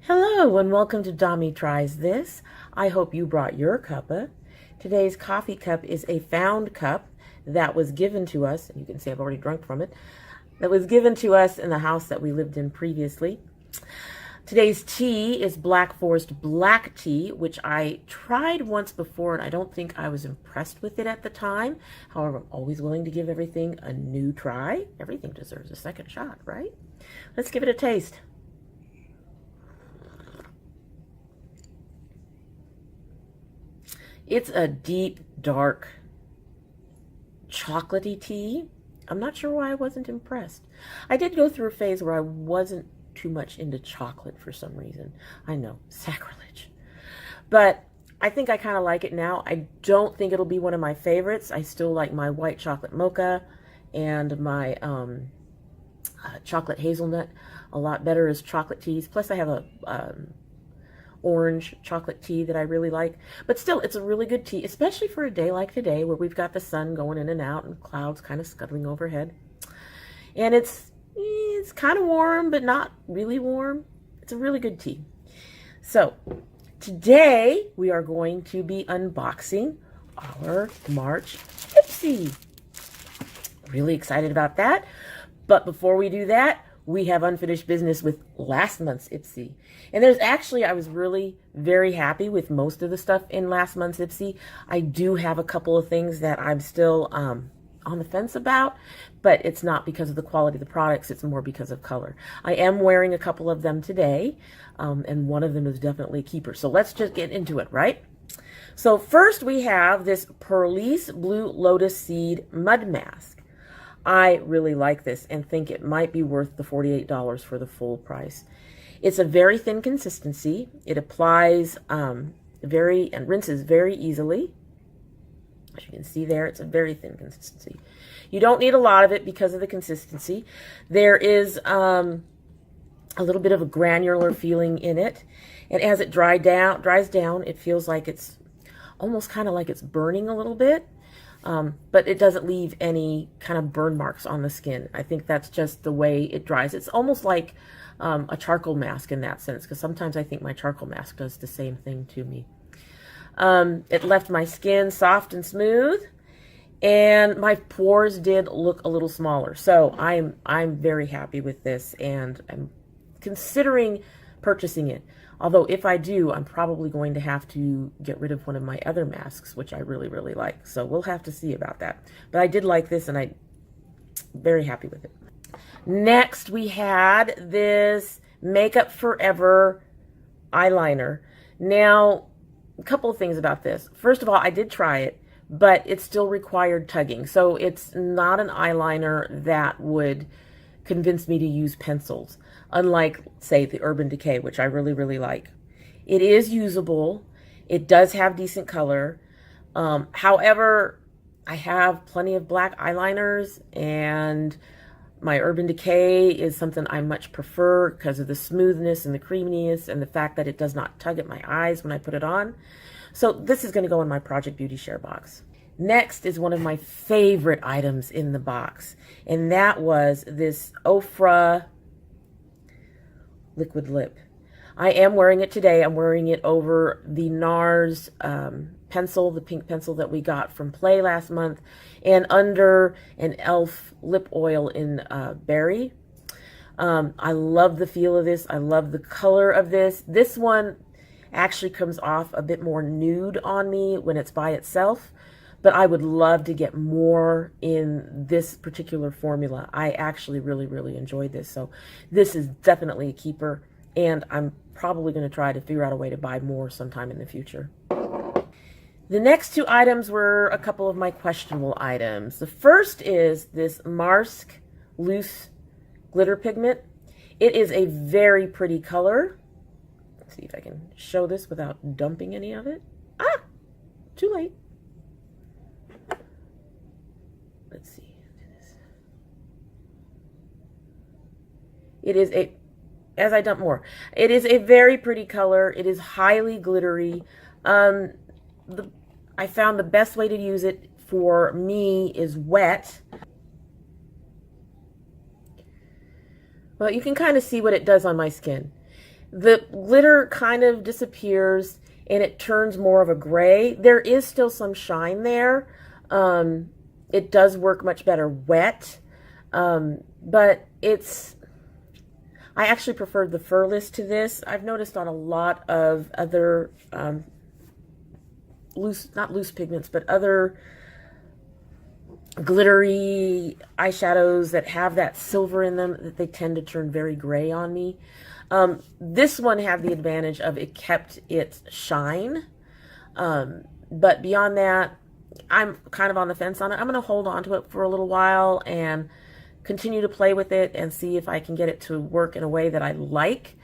Hello and welcome to domytriesthis. I hope you brought your cuppa. Today's coffee cup is a found cup that was given to us, and you can see I've already drunk from it, that was given to us in the house that we lived in previously. Today's tea is Black Forest black tea, which I tried once before and I don't think I was impressed with it at the time. However, I'm always willing to give everything a new try. Everything deserves a second shot, right? Let's give it a taste. It's a deep, dark, chocolatey tea. I'm not sure why I wasn't impressed. I did go through a phase where I wasn't too much into chocolate for some reason. I know, sacrilege. But I think I kind of like it now. I don't think it'll be one of my favorites. I still like my white chocolate mocha and my chocolate hazelnut a lot better as chocolate teas. Plus I have a orange chocolate tea that I really like. But still, it's a really good tea, especially for a day like today where we've got the sun going in and out and clouds kind of scuttling overhead. And it's kind of warm, but not really warm. It's a really good tea. So today we are going to be unboxing our March Ipsy. Really excited about that. But before we do that, we have unfinished business with last month's Ipsy. And there's actually, I was really very happy with most of the stuff in last month's Ipsy. I do have a couple of things that I'm still on the fence about, but it's not because of the quality of the products, it's more because of color. I am wearing a couple of them today, and one of them is definitely a keeper. So let's just get into it, right? So first we have this Perlice Blue Lotus Seed Mud Mask. I really like this and think it might be worth the $48 for the full price. It's a very thin consistency. It applies and rinses very easily. As you can see there, it's a very thin consistency. You don't need a lot of it because of the consistency. There is a little bit of a granular feeling in it. And as it dries down, it feels like it's almost kind of like it's burning a little bit. But it doesn't leave any kind of burn marks on the skin. I think that's just the way it dries. It's almost like a charcoal mask in that sense, because sometimes I think my charcoal mask does the same thing to me. It left my skin soft and smooth, and my pores did look a little smaller. So I'm very happy with this, and I'm considering purchasing it. Although if I do, I'm probably going to have to get rid of one of my other masks, which I really, really like. So we'll have to see about that. But I did like this, and I'm very happy with it. Next, we had this Makeup Forever eyeliner. Now, a couple of things about this. First of all, I did try it, but it still required tugging. So it's not an eyeliner that would convince me to use pencils, unlike, say, the Urban Decay, which I really, really like. It is usable. It does have decent color. However, I have plenty of black eyeliners, and my Urban Decay is something I much prefer because of the smoothness and the creaminess and the fact that it does not tug at my eyes when I put it on. So this is going to go in my Project Beauty Share box. Next is one of my favorite items in the box, and that was this Ofra liquid lip. I am wearing it today. I'm wearing it over the NARS pencil, the pink pencil that we got from Plea last month, and under an e.l.f. lip oil in Berry. I love the feel of this. I love the color of this. This one actually comes off a bit more nude on me when it's by itself, but I would love to get more in this particular formula. I actually really, really enjoyed this. So this is definitely a keeper, and I'm probably going to try to figure out a way to buy more sometime in the future. The next two items were a couple of my questionable items. The first is this Marsk Loose Glitter Pigment. It is a very pretty color. Let's see if I can show this without dumping any of it. Ah, too late. Let's see. It is a, as I dump more, it is a very pretty color. It is highly glittery. I found the best way to use it for me is wet. Well, you can kind of see what it does on my skin. the glitter kind of disappears and it turns more of a gray. There is still some shine there. It does work much better wet, but I actually preferred the Furless to this. I've noticed on a lot of other not loose pigments, but other glittery eyeshadows that have that silver in them, that they tend to turn very gray on me. This one had the advantage of it kept its shine. But beyond that, I'm kind of on the fence on it. I'm going to hold on to it for a little while and continue to play with it and see if I can get it to work in a way that I like.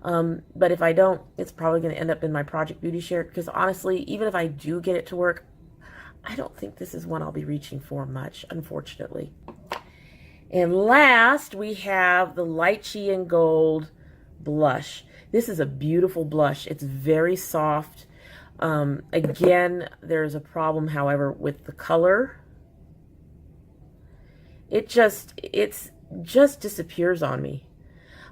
But if I don't, it's probably going to end up in my Project Beauty Share, because honestly, even if I do get it to work, I don't think this is one I'll be reaching for much, unfortunately. And last, we have the Lychee and Gold blush. This is a beautiful blush. It's very soft. Again, there's a problem, however, with the color. It just disappears on me.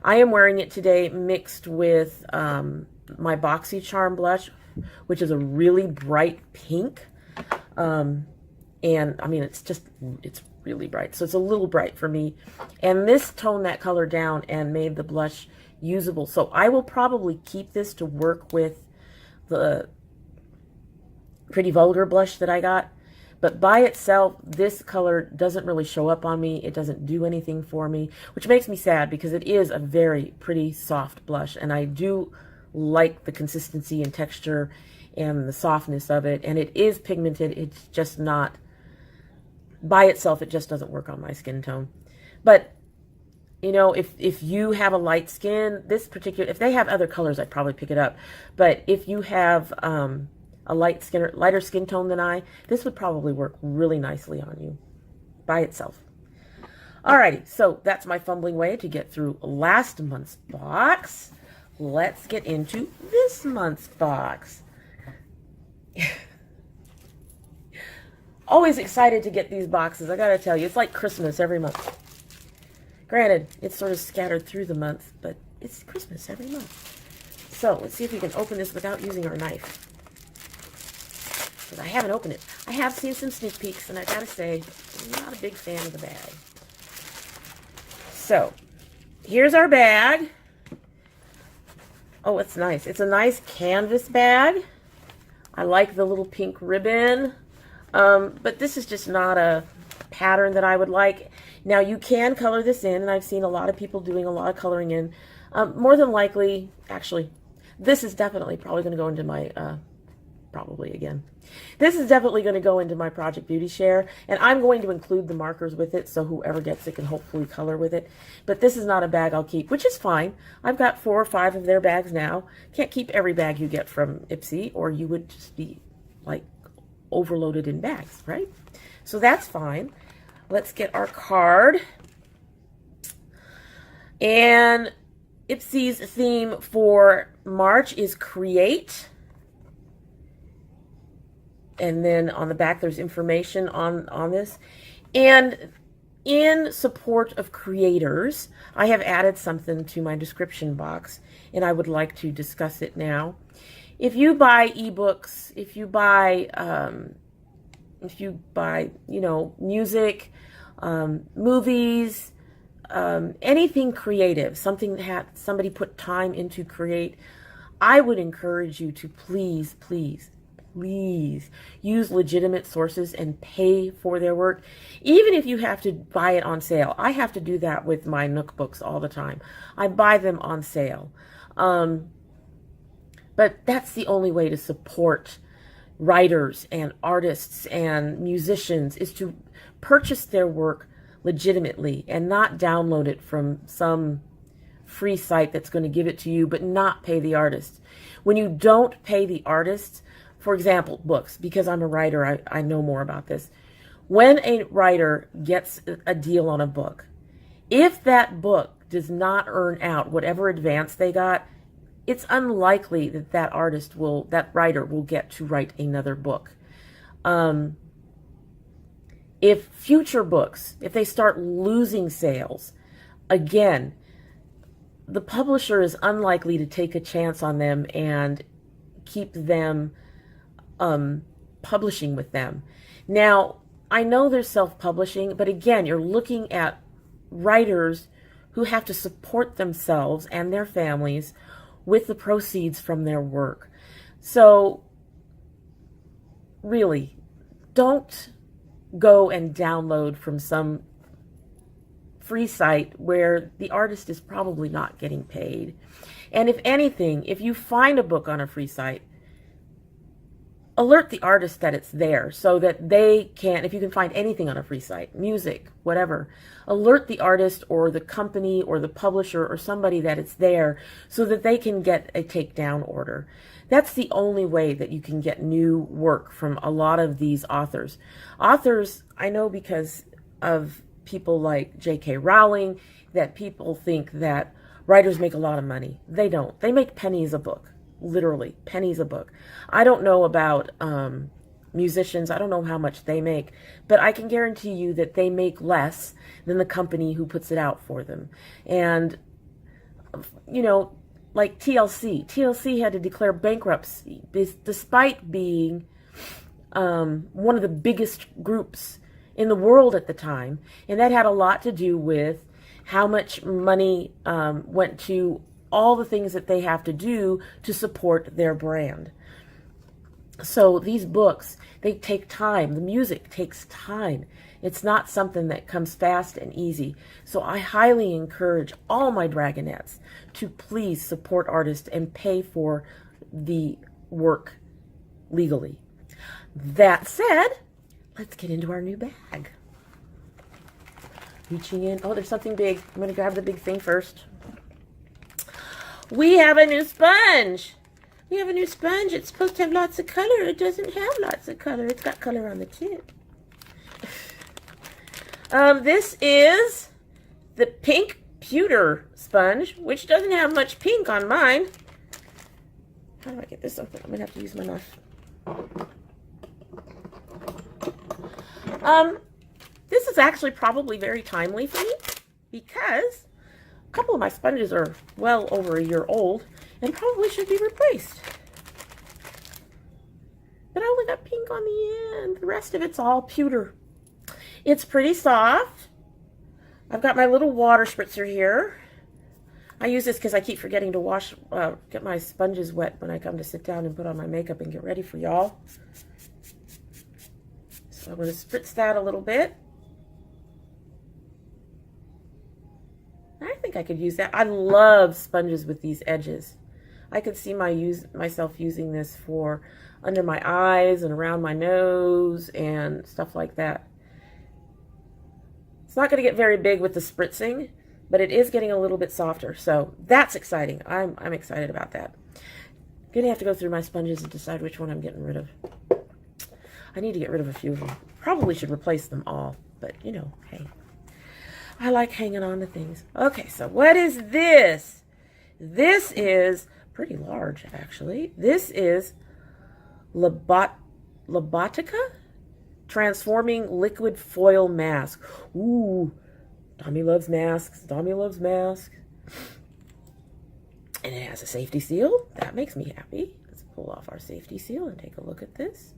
I am wearing it today mixed with my BoxyCharm blush, which is a really bright pink. And I mean, it's really bright. So it's a little bright for me. And this toned that color down and made the blush usable. So I will probably keep this to work with the Pretty Vulgar blush that I got. But by itself, this color doesn't really show up on me. It doesn't do anything for me, which makes me sad because it is a very pretty soft blush. And I do like the consistency and texture and the softness of it. And it is pigmented. It's just not, by itself, it just doesn't work on my skin tone. But, you know, if you have a light skin, if they have other colors, I'd probably pick it up. But if you have a lighter skin tone than I, this would probably work really nicely on you by itself. Alrighty, so that's my fumbling way to get through last month's box. Let's get into this month's box. Always excited to get these boxes, I gotta tell you. It's like Christmas every month. Granted, it's sort of scattered through the month, but it's Christmas every month. So let's see if we can open this without using our knife. Because I haven't opened it. I have seen some sneak peeks, and I gotta say, I'm not a big fan of the bag. So, here's our bag. Oh, it's nice. It's a nice canvas bag. I like the little pink ribbon. But this is just not a pattern that I would like. Now, you can color this in, and I've seen a lot of people doing a lot of coloring in. More than likely, actually, this is definitely probably going to go into my, this is definitely going to go into my Project Beauty Share, and I'm going to include the markers with it, so whoever gets it can hopefully color with it. But this is not a bag I'll keep, which is fine. I've got 4 or 5 of their bags now. Can't keep every bag you get from Ipsy, or you would just be, like, overloaded in bags, right? So that's fine. Let's get our card. And Ipsy's theme for March is create. And then on the back, there's information on this. And in support of creators, I have added something to my description box, and I would like to discuss it now. If you buy ebooks, if you buy, you know, music, movies, anything creative, something that somebody put time into create, I would encourage you to please, please, please use legitimate sources and pay for their work, even if you have to buy it on sale. I have to do that with my Nook books all the time. I buy them on sale. But that's the only way to support writers and artists and musicians, is to purchase their work legitimately and not download it from some free site that's going to give it to you but not pay the artist. When you don't pay the artist, for example, books, because I'm a writer, I know more about this. When a writer gets a deal on a book, if that book does not earn out whatever advance they got, it's unlikely that that writer will get to write another book. If future books, if they start losing sales, again, the publisher is unlikely to take a chance on them and keep them publishing with them. Now, I know there's self-publishing, but again, you're looking at writers who have to support themselves and their families with the proceeds from their work. So, really, don't go and download from some free site where the artist is probably not getting paid. And if anything, if you find a book on a free site, alert the artist that it's there so that they can, if you can find anything on a free site, music, whatever, alert the artist or the company or the publisher or somebody that it's there so that they can get a takedown order. That's the only way that you can get new work from a lot of these authors. Authors, I know because of people like J.K. Rowling, that people think that writers make a lot of money. They don't. They make pennies a book. Literally, pennies a book. I don't know about musicians. I don't know how much they make, but I can guarantee you that they make less than the company who puts it out for them. And, you know, like TLC. TLC had to declare bankruptcy despite being one of the biggest groups in the world at the time. And that had a lot to do with how much money went to all the things that they have to do to support their brand. So these books, they take time. The music takes time. It's not something that comes fast and easy. So I highly encourage all my dragynettes to please support artists and pay for the work legally. That said, let's get into our new bag. Reaching in. Oh, there's something big. I'm going to grab the big thing first. We have a new sponge. We have a new sponge. It's supposed to have lots of color. It doesn't have lots of color. It's got color on the tip. This is the pink pewter sponge, which doesn't have much pink on mine. How do I get this open? I'm going to have to use my knife. This is actually probably very timely for me because a couple of my sponges are well over a year old and probably should be replaced. But I only got pink on the end. The rest of it's all pewter. It's pretty soft. I've got my little water spritzer here. I use this because I keep forgetting to wash, get my sponges wet when I come to sit down and put on my makeup and get ready for y'all. So I'm going to spritz that a little bit. I think I could use that. I love sponges with these edges. I could see myself using this for under my eyes and around my nose and stuff like that. It's not going to get very big with the spritzing, but it is getting a little bit softer. So that's exciting. I'm excited about that. I'm going to have to go through my sponges and decide which one I'm getting rid of. I need to get rid of a few of them. Probably should replace them all, but you know, hey. I like hanging on to things. Okay, so what is this? This is pretty large, actually. This is Lobotica Transforming Liquid Foil Mask. Ooh, Dommy loves masks. Dommy loves masks. And it has a safety seal. That makes me happy. Let's pull off our safety seal and take a look at this.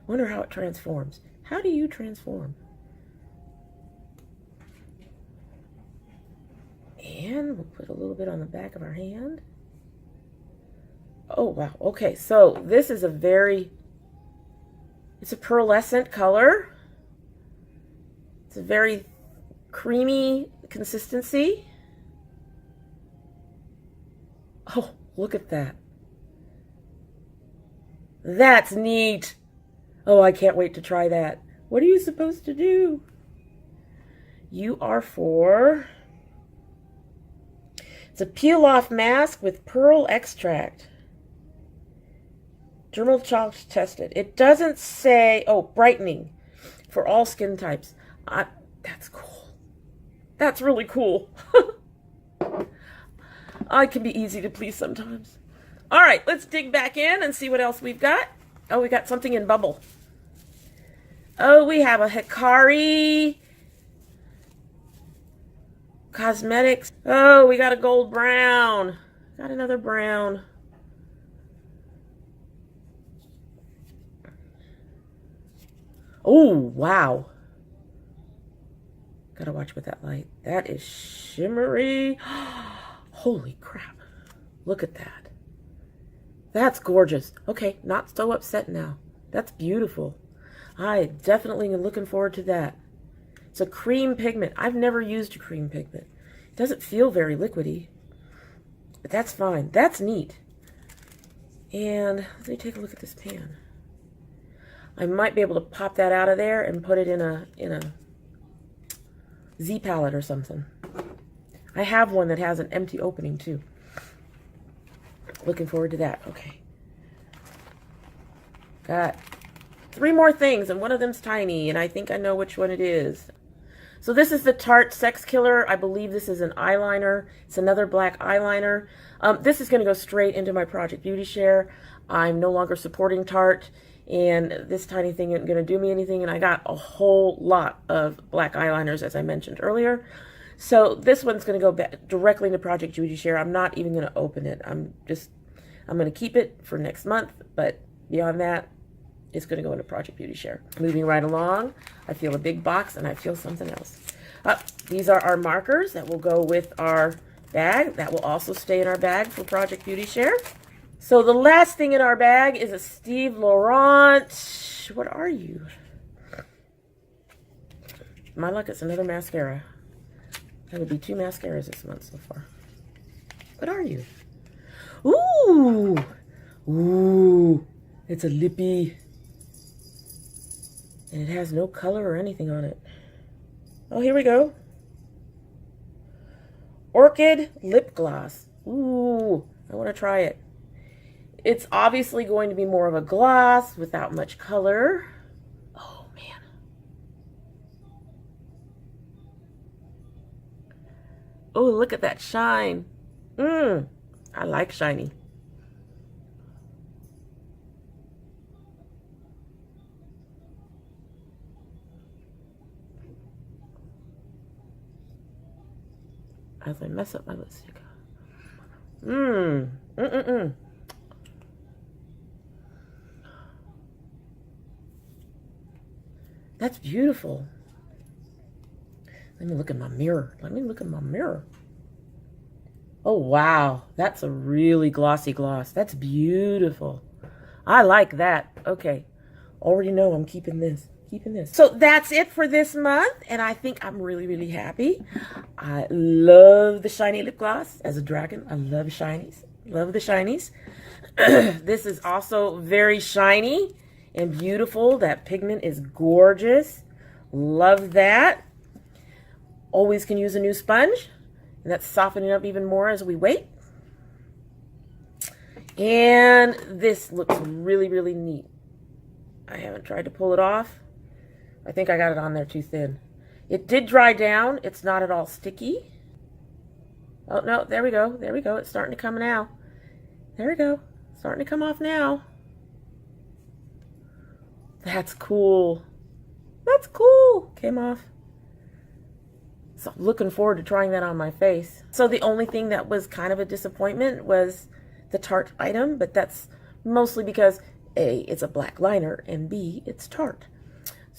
Wonder how it transforms. How do you transform? And we'll put a little bit on the back of our hand. Oh, wow. Okay, so this is it's a pearlescent color. It's a very creamy consistency. Oh, look at that. That's neat. Oh, I can't wait to try that. What are you supposed to do? You are for... It's a peel-off mask with pearl extract. Dermal chalk tested. It doesn't say... Oh, brightening for all skin types. That's cool. That's really cool. I can be easy to please sometimes. All right, let's dig back in and see what else we've got. Oh, we got something in bubble. Oh, we have a Hikari Cosmetics. Oh, we got a gold brown. Got another brown. Oh, wow. Gotta watch with that light. That is shimmery. Holy crap. Look at that. That's gorgeous. Okay, not so upset now. That's beautiful. I definitely am looking forward to that. It's a cream pigment. I've never used a cream pigment. It doesn't feel very liquidy, but that's fine. That's neat. And let me take a look at this pan. I might be able to pop that out of there and put it in a Z palette or something. I have one that has an empty opening too. Looking forward to that. Okay. Got 3 more things, and one of them's tiny, and I think I know which one it is. So this is the Tarte Sex Killer. I believe this is an eyeliner. It's another black eyeliner. This is going to go straight into my Project Beauty Share. I'm no longer supporting Tarte, and this tiny thing isn't going to do me anything, and I got a whole lot of black eyeliners, as I mentioned earlier. So this one's going to go back directly into Project Beauty Share. I'm not even going to open it. I'm going to keep it for next month, but beyond that, it's going to go into Project Beauty Share. Moving right along, I feel a big box, and I feel something else. These are our markers that will go with our bag. That will also stay in our bag for Project Beauty Share. So the last thing in our bag is a Steve Laurent. What are you? My luck, it's another mascara. That would be 2 mascaras this month so far. What are you? Ooh! Ooh! It's a lippy. And it has no color or anything on it. Oh, here we go. Orchid Lip Gloss. Ooh, I want to try it. It's obviously going to be more of a gloss without much color. Oh, man. Oh, look at that shine. I like shiny. As I mess up my lipstick. That's beautiful. Let me look in my mirror. Let me look in my mirror. Oh, wow. That's a really glossy gloss. That's beautiful. I like that. Okay. Already know I'm keeping this. So that's it for this month, and I think I'm really, really happy. I love the shiny lip gloss. As a dragon, I love shinies. Love the shinies. This is also very shiny and beautiful. That pigment is gorgeous. Love that. Always can use a new sponge, and that's softening up even more as we wait. And this looks really, really neat. I haven't tried to pull it off. I think I got it on there too thin. It did dry down. It's not at all sticky. Oh, no, there we go. There we go. It's starting to come now. There we go. Starting to come off now. That's cool. That's cool. Came off. So looking forward to trying that on my face. So the only thing that was kind of a disappointment was the Tarte item, but that's mostly because A, it's a black liner, and B, it's Tarte.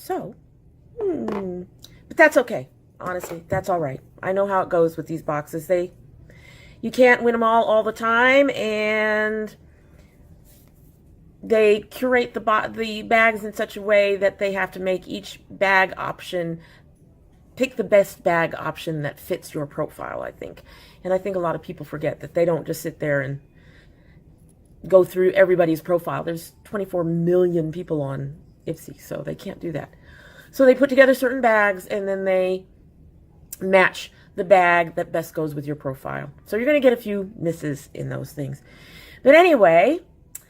So, but that's okay. Honestly, that's all right. I know how it goes with these boxes. You can't win them all the time, and they curate the bags in such a way that they have to make each bag option, pick the best bag option that fits your profile, I think. And I think a lot of people forget that they don't just sit there and go through everybody's profile. There's 24 million people on Ipsy, so they can't do that. So they put together certain bags, and then they match the bag that best goes with your profile. So you're going to get a few misses in those things. But anyway,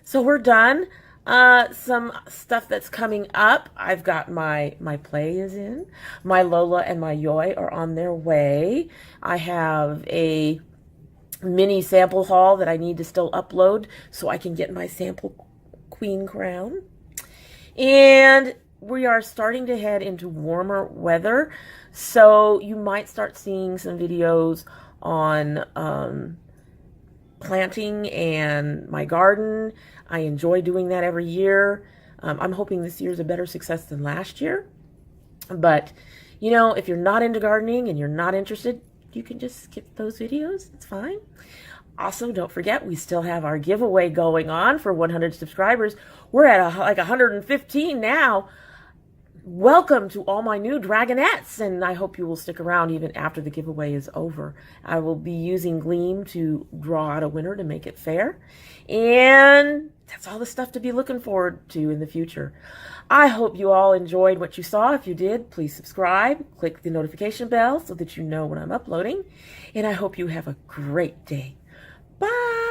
so we're done. Some stuff that's coming up. I've got my Plea is in. My Lola and my Yoi are on their way. I have a mini sample haul that I need to still upload so I can get my sample queen crown. And we are starting to head into warmer weather, so you might start seeing some videos on planting and my garden. I enjoy doing that every year. I'm hoping this year's a better success than last year. But, you know, if you're not into gardening and you're not interested, you can just skip those videos. It's fine. Also, don't forget, we still have our giveaway going on for 100 subscribers. We're at like 115 now. Welcome to all my new dragynettes, and I hope you will stick around even after the giveaway is over. I will be using Gleam to draw out a winner to make it fair, and that's all the stuff to be looking forward to in the future. I hope you all enjoyed what you saw. If you did, please subscribe, click the notification bell so that you know when I'm uploading, and I hope you have a great day. Bye!